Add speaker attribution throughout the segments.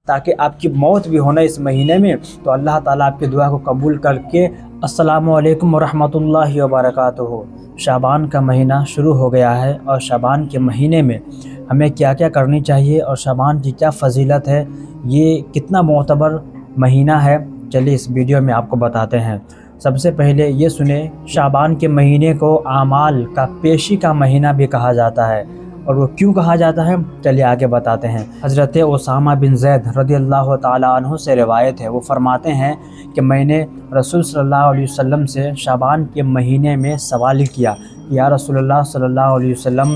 Speaker 1: ताकि आपकी मौत भी होना इस महीने में, तो अल्लाह ताला आपकी दुआ को कबूल करके। अस्सलामु अलैकुम वरहमतुल्लाहि वबरकातुहू। शाबान का महीना शुरू हो गया है और शाबान के महीने में हमें क्या क्या करनी चाहिए और शाबान की क्या फ़जीलत है, ये कितना मोतबर महीना है, चलिए इस वीडियो में आपको बताते हैं। सबसे पहले ये सुने, शाबान के महीने को आमाल का पेशी का महीना भी कहा जाता है। और वो क्यों कहा जाता है, चलिए आगे बताते हैं। हज़रत उसामा बिन ज़ैद रज़ियल्लाहु ताला अन्हु से रिवायत है, वो फरमाते हैं कि मैंने रसूल सल्लल्लाहु अलैहि वसल्लम से शाबान के महीने में सवाल किया, या रसूलुल्लाह सल्लल्लाहु अलैहि वसल्लम,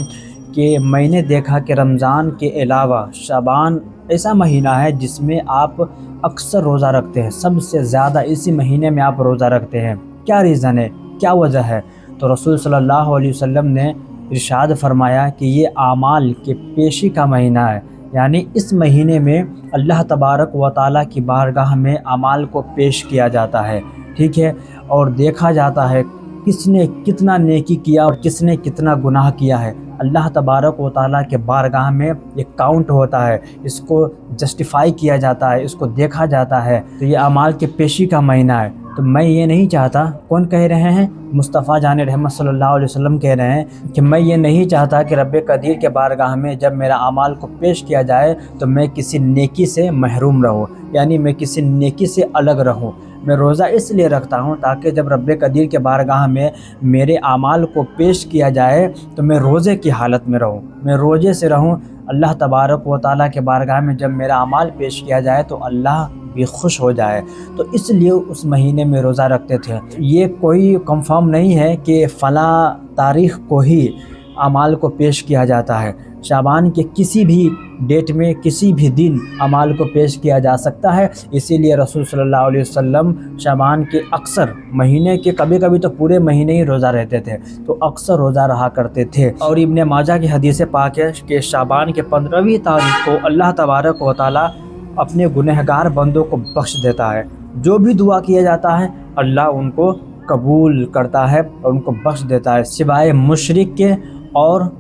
Speaker 1: कि मैंने देखा कि रमज़ान के अलावा शाबान ऐसा महीना है जिसमें आप अक्सर रोज़ा रखते हैं, सबसे ज़्यादा इसी महीने में आप रोज़ा रखते हैं, क्या रीज़न है, क्या वजह है? तो रसूल सल्लल्लाहु अलैहि वसल्लम ने इरशाद फरमाया कि ये आमाल के पेशी का महीना है, यानी इस महीने में अल्लाह तबारक व ताला की बारगाह में आमाल को पेश किया जाता है, ठीक है, और देखा जाता है किसने कितना नेकी किया और किसने कितना गुनाह किया है। अल्लाह तबारक व ताला के बारगाह में ये काउंट होता है, इसको जस्टिफाई किया जाता है, इसको देखा जाता है। तो ये आमाल के पेशी का महीना है। तो मैं ये नहीं चाहता, कौन कह रहे हैं, मुस्तफ़ा जान रहमत सल्लल्लाहु अलैहि वसल्लम कह रहे हैं कि मैं ये नहीं चाहता कि रब्बे कदीर के बारगाह में जब मेरा आमाल को पेश किया जाए तो मैं किसी नेकी से महरूम रहूं, यानी मैं किसी नेकी से अलग रहूं। मैं रोज़ा इसलिए रखता हूं ताकि जब रब्बे कदीर के बारगाह में मेरे आमाल को पेश किया जाए तो मैं रोज़े की हालत में रहूं, मैं रोज़े से रहूं। अल्लाह तबारक व ताला के बारगाह में जब मेरा आमाल पेश किया जाए तो अल्लाह भी खुश हो जाए, तो इसलिए उस महीने में रोज़ा रखते थे। ये कोई कंफर्म नहीं है कि फ़ला तारीख़ को ही आमाल को पेश किया जाता है। शाबान के किसी भी डेट में किसी भी दिन अमाल को पेश किया जा सकता है। इसीलिए रसूल सल्लल्लाहु अलैहि वसल्लम शाबान के अक्सर महीने के, कभी कभी तो पूरे महीने ही रोज़ा रहते थे, तो अक्सर रोज़ा रहा करते थे। और इब्ने माजा की हदीस पाक है कि शाबान के 15वीं तारीख को अल्लाह तबारक व तआला अपने गुनहगार बंदों को बख्श देता है। जो भी दुआ किया जाता है अल्लाह उनको कबूल करता है और उनको बख्श देता है, सिवाय मुशरिक के और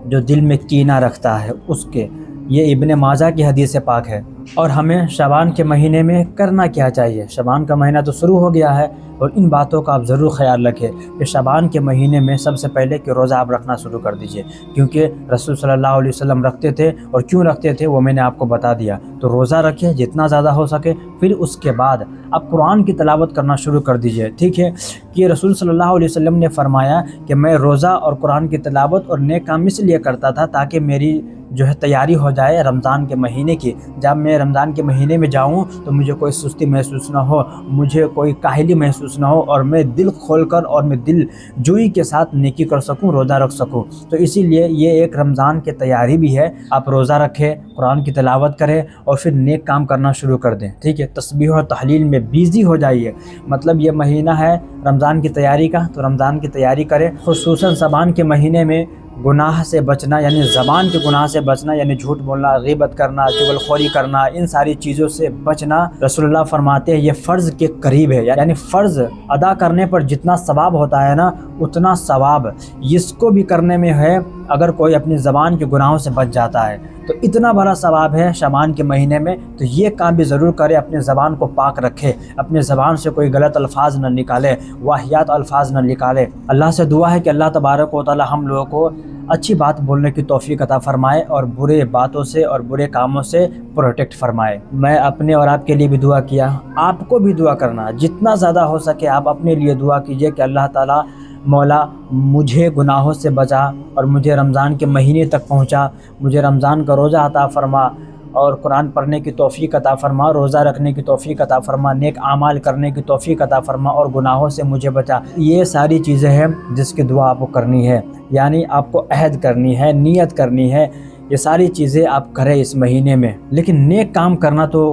Speaker 1: जो दिल में कीना रखता है उसके। ये इब्ने माजा की हदीस पाक है। और हमें शाबान के महीने में करना क्या चाहिए? शाबान का महीना तो शुरू हो गया है और इन बातों का आप ज़रूर ख्याल रखें कि शाबान के महीने में सबसे पहले कि रोज़ा आप रखना शुरू कर दीजिए, क्योंकि रसूल सल्लल्लाहु अलैहि वसल्लम रखते थे और क्यों रखते थे वो मैंने आपको बता दिया। तो रोज़ा रखिए जितना ज़्यादा हो सके, फिर उसके बाद आप कुरान की तिलावत करना शुरू कर दीजिए, ठीक है। कि रसूल सल्लल्लाहु अलैहि वसल्लम ने फरमाया कि मैं रोज़ा और कुरान की तिलावत और नेक काम इसलिए करता था ताकि मेरी जो है तैयारी हो जाए रमज़ान के महीने की। जब मैं रमज़ान के महीने में जाऊं तो मुझे कोई सुस्ती महसूस ना हो, मुझे कोई काहली महसूस ना हो, और मैं दिल खोलकर और मैं दिल जुई के साथ नेकी कर सकूं, रोज़ा रख सकूं। तो इसीलिए ये एक रमज़ान की तैयारी भी है। आप रोज़ा रखें, कुरान की तिलावत करें और फिर नेक काम करना शुरू कर दें, ठीक है। तस्बीह और तहलील में बिज़ी हो जाइए। मतलब ये महीना है रमज़ान की तैयारी का, तो रमज़ान की तैयारी करें। खुसूसन शाबान के महीने में गुनाह से बचना, यानी ज़बान के गुनाह से बचना, यानी झूठ बोलना, ग़ीबत करना, चुगलखोरी करना, इन सारी चीज़ों से बचना। रसूलुल्लाह फरमाते हैं ये फ़र्ज़ के करीब है, यानी फ़र्ज़ अदा करने पर जितना सवाब होता है ना, उतना सवाब इसको भी करने में है अगर कोई अपनी ज़बान के गुनाहों से बच जाता है, तो इतना बड़ा सवाब है शाबान के महीने में। तो ये काम भी ज़रूर करें, अपने ज़बान को पाक रखें, अपने ज़बान से कोई गलत अल्फाज न निकाले, वाहियात अल्फाज न निकाले। अल्लाह से दुआ है कि अल्लाह तबारक व तआला हम लोगों को अच्छी बात बोलने की तौफीक अता फ़रमाए और बुरे बातों से और बुरे कामों से प्रोटेक्ट फ़रमाए। मैं अपने और आपके लिए भी दुआ किया, आपको भी दुआ करना, जितना ज़्यादा हो सके आप अपने लिए दुआ कीजिए कि अल्लाह ताला मौला मुझे गुनाहों से बचा और मुझे रमज़ान के महीने तक पहुँचा, मुझे रमज़ान का रोज़ा अता फ़रमा और कुरान पढ़ने की तौफ़ीक अता फ़रमा, रोज़ा रखने की तौफ़ीक अता फ़रमा, नेक आमाल करने की तौफ़ीक अता फ़रमा और गुनाहों से मुझे बचा। ये सारी चीज़ें हैं जिसकी दुआ आपको करनी है, यानी आपको अहद करनी है, नियत करनी है। ये सारी चीज़ें आप करें इस महीने में। लेकिन नेक काम करना तो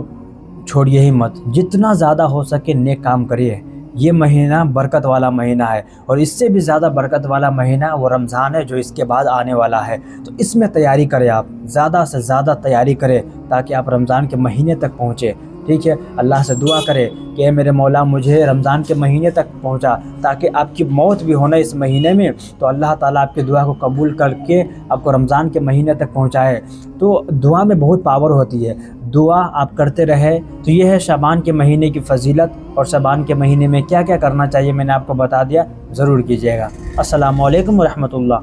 Speaker 1: छोड़िए ही मत, जितना ज़्यादा हो सके नेक काम करिए। ये महीना बरकत वाला महीना है और इससे भी ज़्यादा बरकत वाला महीना वो रमज़ान है जो इसके बाद आने वाला है। तो इसमें तैयारी करें, आप ज़्यादा से ज़्यादा तैयारी करें ताकि आप रमज़ान के महीने तक पहुँचे, ठीक है। अल्लाह से दुआ करें कि मेरे मौला मुझे रमज़ान के महीने तक पहुँचा, ताकि आपकी मौत भी होना इस महीने में, तो अल्लाह ताला आपकी दुआ को कबूल करके आपको रमज़ान के महीने तक पहुँचाए। तो दुआ में बहुत पावर होती है। दुआ आप करते रहे। तो ये है शाबान के महीने की फ़जीलत, और शाबान के महीने में क्या क्या करना चाहिए मैंने आपको बता दिया, ज़रूर कीजिएगा। अस्सलामु अलैकुम व रहमतुल्लाह।